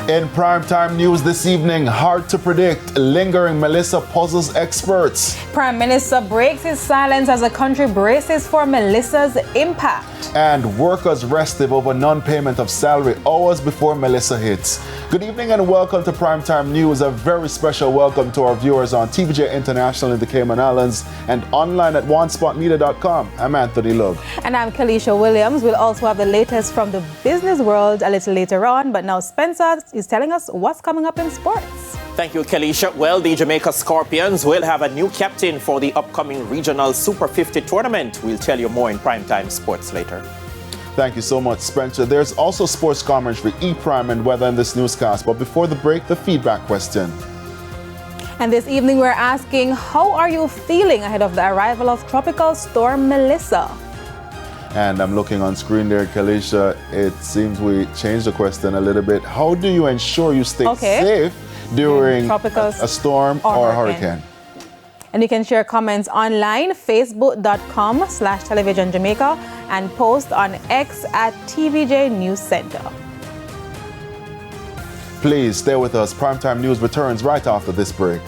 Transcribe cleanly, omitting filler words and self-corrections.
In primetime news this evening, hard to predict, lingering Melissa puzzles experts. Prime Minister breaks his silence as the country braces for Melissa's impact. And workers restive over non-payment of salary hours before Melissa hits. Good evening and welcome to primetime news. A very special welcome to our viewers on TVJ International in the Cayman Islands and online at onespotmedia.com. I'm Anthony Love. And I'm Kalisha Williams. We'll also have the latest from the business world a little later on. But now Spencer is telling us what's coming up in sports. Thank you, Kalisha. Well, the Jamaica Scorpions will have a new captain for the upcoming regional Super 50 tournament. We'll tell you more in primetime sports later. Thank you so much, Spencer. There's also sports coverage for E-Prime and weather in this newscast. But before the break, the feedback question. And this evening we're asking, how are you feeling ahead of the arrival of Tropical Storm Melissa? And I'm looking on screen there, Kalisha. It seems we changed the question a little bit. How do you ensure you stay safe during a storm or hurricane? And you can share comments online, facebook.com/televisionjamaica and post on X at TVJ News Center. Please stay with us. Primetime News returns right after this break.